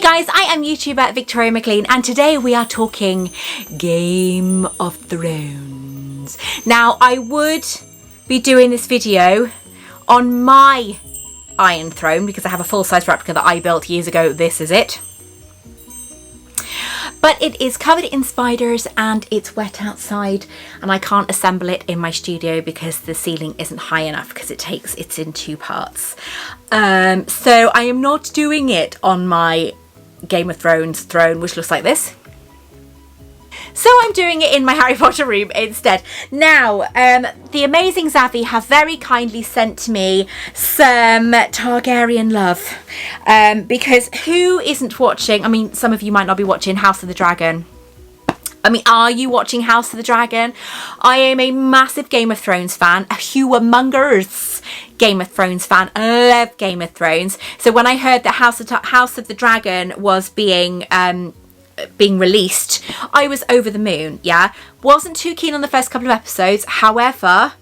guys, I am YouTuber Victoria-Maclean and today we are talking Game of Thrones. Now I would be doing this video on my Iron Throne because I have a full-size replica that I built years ago. This is it. But it is covered in spiders and it's wet outside and I can't assemble it in my studio because the ceiling isn't high enough because it's in two parts. So I am not doing it on my Game of Thrones throne, which looks like this. So I'm doing it in my Harry Potter room instead. Now, the amazing Zavvi have very kindly sent me some Targaryen love. Because who isn't watching, I mean, some of you might not be watching House of the Dragon. I mean, are you watching House of the Dragon? I am a massive Game of Thrones fan, a humongous Game of Thrones fan. I love Game of Thrones. So when I heard that House of the Dragon was being released, I was over the moon. Yeah, wasn't too keen on the first couple of episodes. However,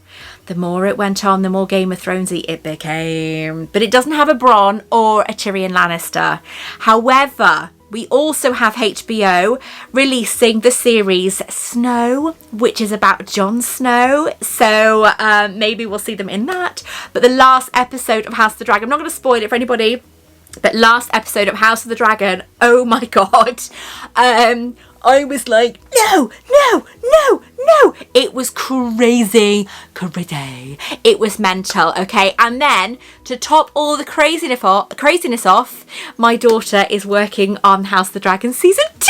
the more it went on, the more Game of Thronesy it became. But it doesn't have a Bronn or a Tyrion Lannister. However, we also have HBO releasing the series Snow, which is about Jon Snow. So maybe we'll see them in that. But the last episode of House of the Dragon, I'm not going to spoil it for anybody, but last episode of House of the Dragon, oh my god, I was like, no. It was crazy. It was mental, okay? And then to top all the craziness off, my daughter is working on House of the Dragon season 2.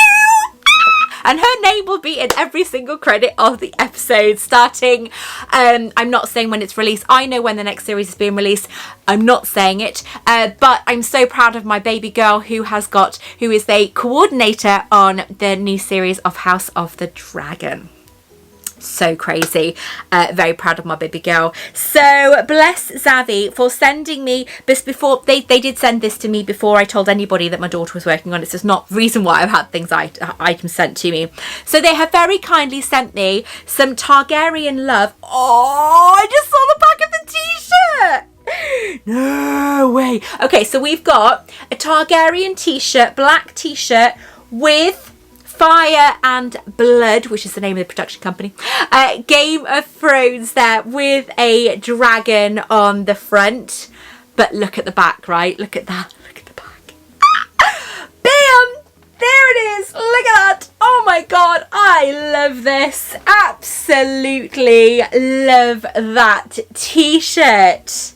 And her name will be in every single credit of the episode starting, I'm not saying when it's released. I know when the next series is being released. I'm not saying it. But I'm so proud of my baby girl who is the coordinator on the new series of House of the Dragon. So crazy. Very proud of my baby girl. So bless Zavvi for sending me this before. They did send this to me before I told anybody that my daughter was working on it. It's just not the reason why I've had items sent to me. So they have very kindly sent me some Targaryen love. Oh, I just saw the back of the t-shirt. No way. Okay, so we've got a Targaryen t-shirt, black t-shirt with Fire and Blood, which is the name of the production company, Game of Thrones there with a dragon on the front. But look at the back, right? Look at that. Look at the back. Bam! There it is. Look at that. Oh my god, I love this. Absolutely love that t-shirt.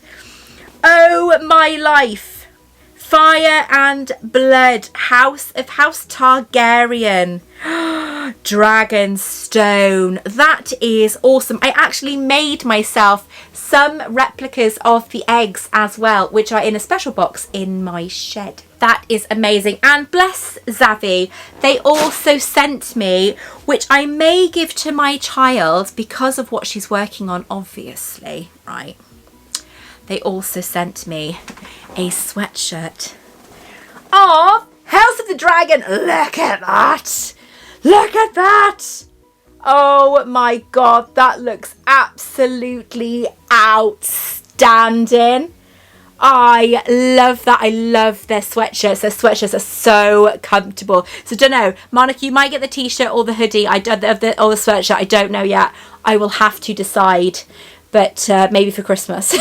Oh my life. Fire and Blood, House Targaryen, Dragonstone. That is awesome. I actually made myself some replicas of the eggs as well, which are in a special box in my shed. That is amazing. And bless Zavvi, they also sent me, which I may give to my child because of what she's working on, obviously, right? They also sent me a sweatshirt. Oh, House of the Dragon. Look at that. Look at that. Oh my god, that looks absolutely outstanding. I love that. I love their sweatshirts. Their sweatshirts are so comfortable. So don't know, Monica, you might get the t-shirt or the hoodie. Or the sweatshirt. I don't know yet. I will have to decide. But maybe for Christmas.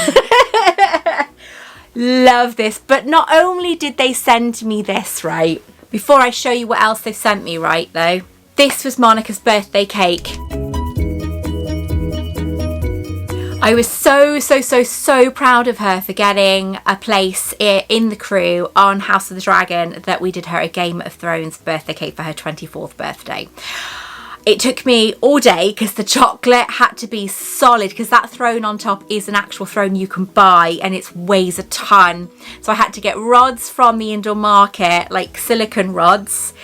Love this. But not only did they send me this, right? Before I show you what else they sent me, right, though. This was Monica's birthday cake. I was so proud of her for getting a place in the crew on House of the Dragon that we did her a Game of Thrones birthday cake for her 24th birthday. It took me all day because the chocolate had to be solid because that throne on top is an actual throne you can buy and it weighs a ton. So I had to get rods from the indoor market, like silicone rods.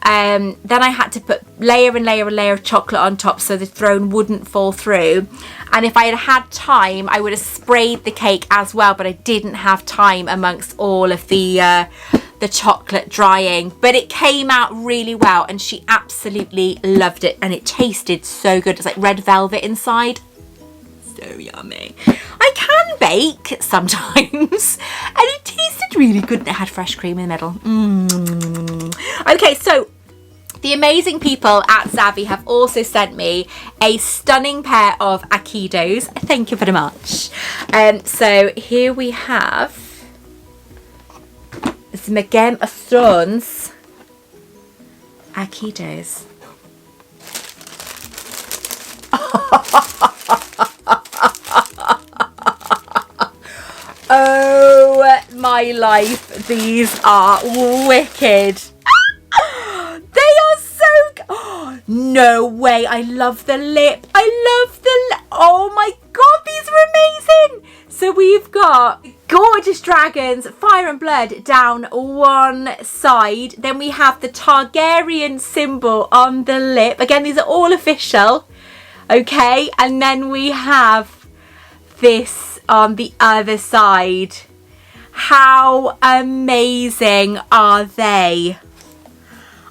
Then I had to put layer and layer of chocolate on top so the throne wouldn't fall through. And if I had had time, I would have sprayed the cake as well, but I didn't have time amongst all of the chocolate drying. But it came out really well and she absolutely loved it and it tasted so good. It's like red velvet inside. so yummy. I can bake sometimes, and it tasted really good, and it had fresh cream in the middle. Okay, so the amazing people at Zavvi have also sent me a stunning pair of Aikidos. Thank you very much. So here we have some Game of Thrones Aikidos. Oh my life, these are wicked. They are so good. No way, I love the lip. Oh my god, these are amazing. So we've got gorgeous dragons, fire and blood down one side. Then we have the Targaryen symbol on the lip. Again, these are all official. Okay, and then we have this on the other side. How amazing are they?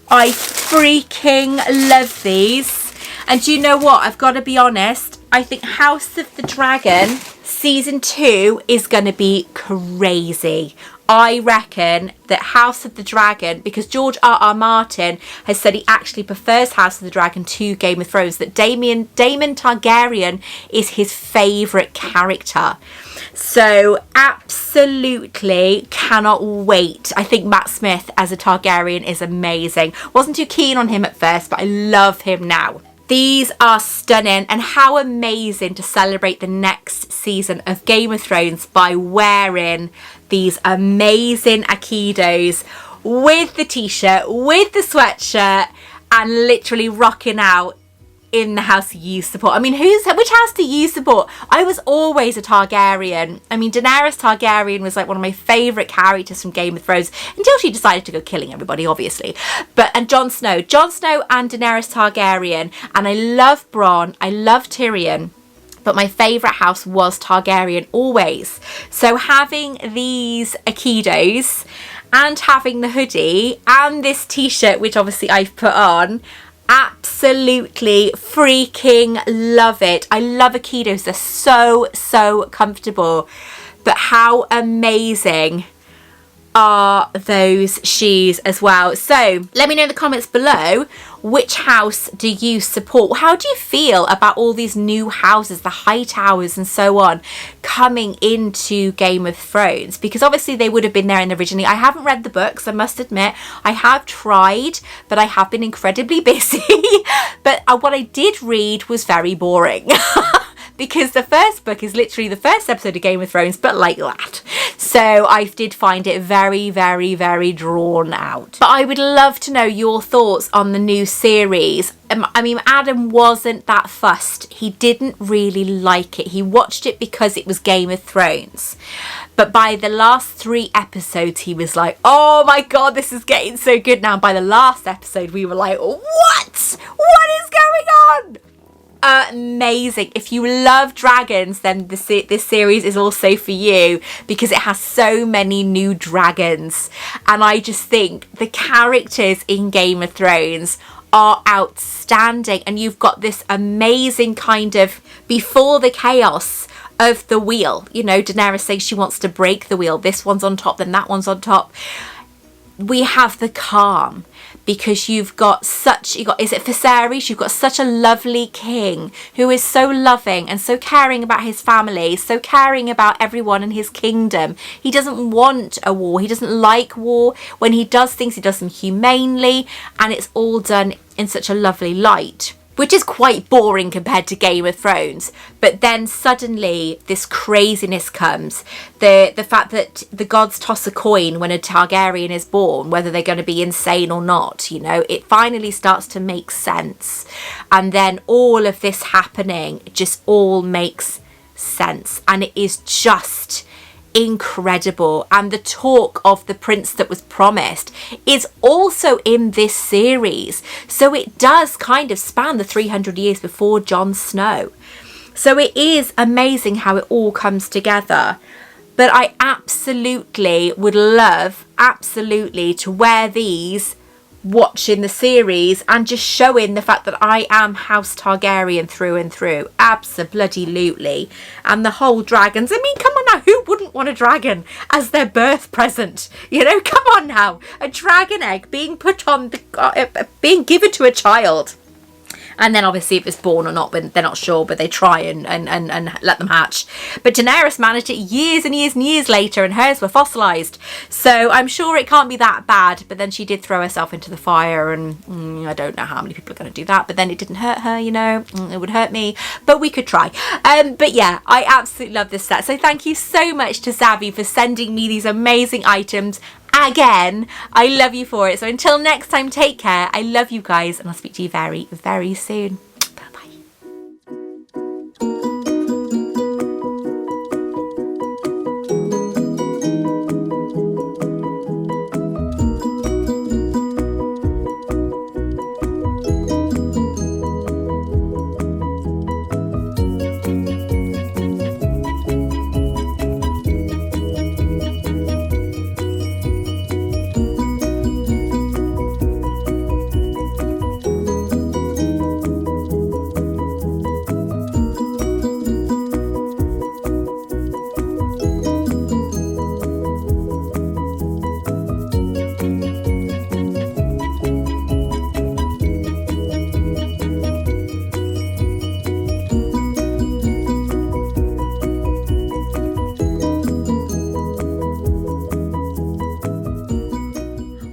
I freaking love these. And do you know what? I've got to be honest. I think House of the Dragon season 2 is going to be crazy. I reckon that House of the Dragon, because George R.R. Martin has said he actually prefers House of the Dragon to Game of Thrones, that Daemon Targaryen is his favourite character. So absolutely cannot wait. I think Matt Smith as a Targaryen is amazing. Wasn't too keen on him at first, but I love him now. These are stunning, and how amazing to celebrate the next season of Game of Thrones by wearing these amazing Aikidos with the t-shirt, with the sweatshirt, and literally rocking out in the house you support. I mean, which house do you support? I was always a Targaryen. I mean, Daenerys Targaryen was like one of my favourite characters from Game of Thrones until she decided to go killing everybody, obviously. And Jon Snow and Daenerys Targaryen. And I love Bronn, I love Tyrion, but my favourite house was Targaryen always. So having these Aikidos and having the hoodie and this t-shirt, which obviously I've put on, absolutely freaking love it. I love Aikidos. They're so comfortable. But how amazing are those shoes as well? So let me know in the comments below, which house do you support? How do you feel about all these new houses, the high towers and so on, coming into Game of Thrones? Because obviously they would have been there in the originally. I haven't read the books, I must admit. I have tried, but I have been incredibly busy. But what I did read was very boring. Because the first book is literally the first episode of Game of Thrones, but like that. So I did find it very drawn out. But I would love to know your thoughts on the new series. I mean, Adam wasn't that fussed. He didn't really like it. He watched it because it was Game of Thrones. But by the last 3 episodes, he was like, oh my god, this is getting so good now. And by the last episode, we were like, what? What is going on? Amazing. If you love dragons, then this series is also for you, because it has so many new dragons. And I just think the characters in Game of Thrones are outstanding. And you've got this amazing kind of before the chaos of the wheel. You know, Daenerys saying she wants to break the wheel. This one's on top, then that one's on top. We have the calm. Because is it Viserys? You've got such a lovely king who is so loving and so caring about his family, so caring about everyone in his kingdom. He doesn't want a war. He doesn't like war. When he does things, he does them humanely, and it's all done in such a lovely light, which is quite boring compared to Game of Thrones. But then suddenly this craziness comes. The fact that the gods toss a coin when a Targaryen is born, whether they're going to be insane or not, you know, it finally starts to make sense. And then all of this happening just all makes sense. And it is just incredible. And the talk of the prince that was promised is also in this series, so it does kind of span the 300 years before Jon Snow. So it is amazing how it all comes together. But I absolutely would love to wear these watching the series and just showing the fact that I am House Targaryen through and through. Abso-bloody-lutely. And the whole dragons. I mean, come on now. Who wouldn't want a dragon as their birth present? You know, come on now. A dragon egg being put on, being given to a child. And then obviously if it's born or not, but they're not sure, but they try and let them hatch. But Daenerys managed it years and years and years later, and hers were fossilised. So I'm sure it can't be that bad. But then she did throw herself into the fire, and I don't know how many people are going to do that. But then it didn't hurt her, you know. It would hurt me, but we could try. But yeah, I absolutely love this set. So thank you so much to Zavvi for sending me these amazing items. Again, I love you for it. So until next time, take care. I love you guys, and I'll speak to you very, very soon.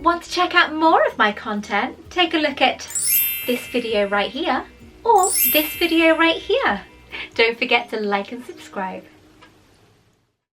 Want to check out more of my content? Take a look at this video right here or this video right here. Don't forget to like and subscribe.